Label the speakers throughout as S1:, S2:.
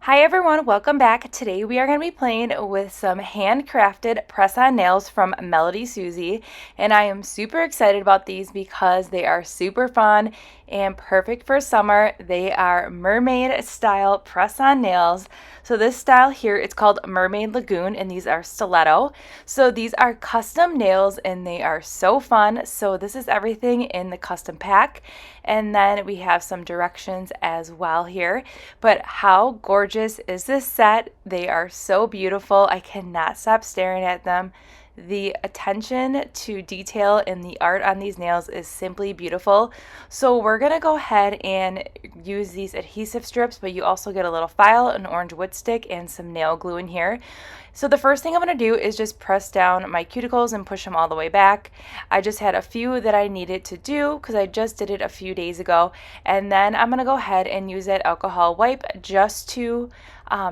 S1: Hi everyone, welcome back. Today we are going to be playing with some handcrafted press-on nails from MelodySusie, and I am super excited about these because they are super fun and perfect for summer. They are mermaid style press-on nails. So this style here, it's called Mermaid Lagoon, and these are Stiletto. So these are custom nails and they are so fun. So this is everything in the custom pack. And then we have some directions as well here. But how gorgeous is this set? They are so beautiful. I cannot stop staring at them. The attention to detail in the art on these nails is simply beautiful. So we're going to go ahead and use these adhesive strips, but you also get a little file, an orange wood stick, and some nail glue in here. So the first thing I'm going to do is just press down my cuticles and push them all the way back. I just had a few that I needed to do because I just did it a few days ago. And then I'm going to go ahead and use that alcohol wipe just to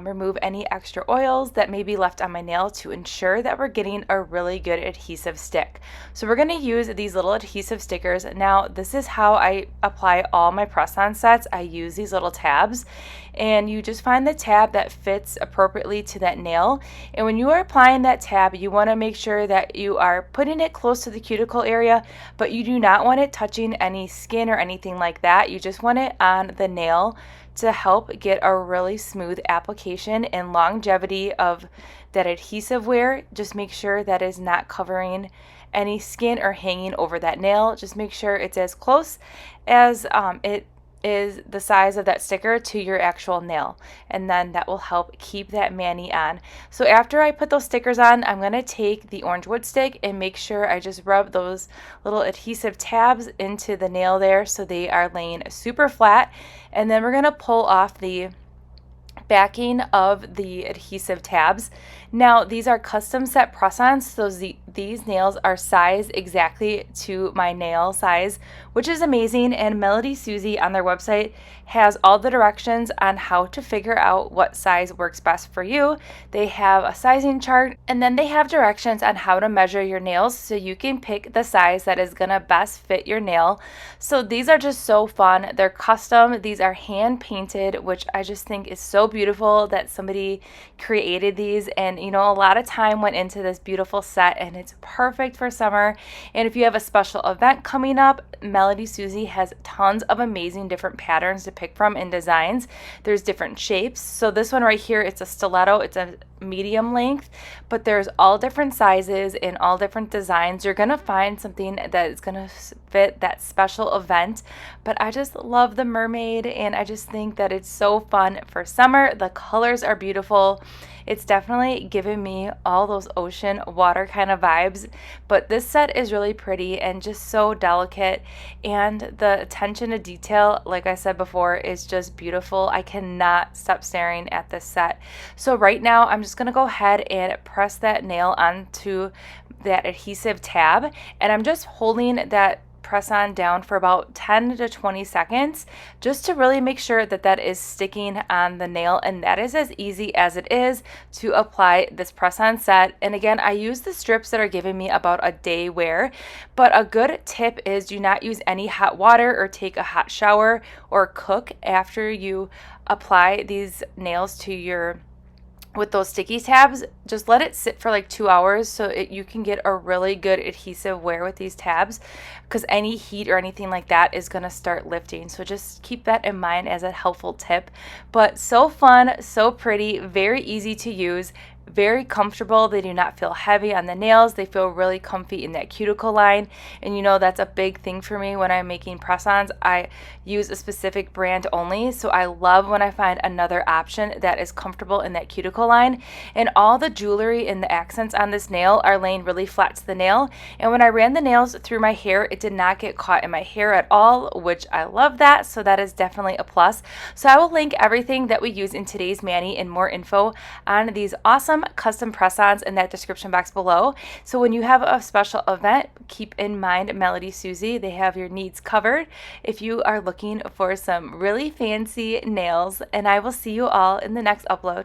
S1: remove any extra oils that may be left on my nail to ensure that we're getting a really good adhesive stick. So we're going to use these little adhesive stickers. Now this is how I apply all my press-on sets. I use these little tabs, and you just find the tab that fits appropriately to that nail. And when you are applying that tab, you want to make sure that you are putting it close to the cuticle area, but you do not want it touching any skin or anything like that. You just want it on the nail to help get a really smooth application and longevity of that adhesive wear. Just make sure that is not covering any skin or hanging over that nail. Just make sure it's as close as it is the size of that sticker to your actual nail, and then that will help keep that mani on. So after I put those stickers on, I'm going to take the orange wood stick and make sure I just rub those little adhesive tabs into the nail there so they are laying super flat, and then we're going to pull off the backing of the adhesive tabs. Now these are custom set press-ons, so these nails are sized exactly to my nail size, which is amazing. And MelodySusie on their website has all the directions on how to figure out what size works best for you. They have a sizing chart, and then they have directions on how to measure your nails so you can pick the size that is gonna best fit your nail. So these are just so fun. They're custom. These are hand painted, which I just think is so beautiful that somebody created these. And you know, a lot of time went into this beautiful set, and it's perfect for summer. And if you have a special event coming up, MelodySusie has tons of amazing different patterns to pick from and designs. There's different shapes. So this one right here, it's a stiletto. It's a medium length, but there's all different sizes and all different designs. You're gonna find something that is gonna fit that special event. But I just love the mermaid, and I just think that it's so fun for summer. The colors are beautiful. It's definitely given me all those ocean water kind of vibes, but this set is really pretty and just so delicate, and the attention to detail, like I said before, is just beautiful. I cannot stop staring at this set. So right now I'm just gonna go ahead and press that nail onto that adhesive tab, and I'm just holding that press on down for about 10 to 20 seconds just to really make sure that that is sticking on the nail. And that is as easy as it is to apply this press on set. And again, I use the strips that are giving me about a day wear, but a good tip is do not use any hot water or take a hot shower or cook after you apply these nails to your with those sticky tabs. Just let it sit for like 2 hours so you can get a really good adhesive wear with these tabs, because any heat or anything like that is going to start lifting. So just keep that in mind as a helpful tip. But so fun, so pretty, very easy to use, very comfortable. They do not feel heavy on the nails. They feel really comfy in that cuticle line. And you know, that's a big thing for me when I'm making press-ons. I use a specific brand only, so I love when I find another option that is comfortable in that cuticle line. And all the jewelry and the accents on this nail are laying really flat to the nail. And when I ran the nails through my hair, it did not get caught in my hair at all, which I love that. So that is definitely a plus. So I will link everything that we use in today's mani and more info on these awesome custom press-ons in that description box below. So when you have a special event, keep in mind MelodySusie. They have your needs covered if you are looking for some really fancy nails. And I will see you all in the next upload.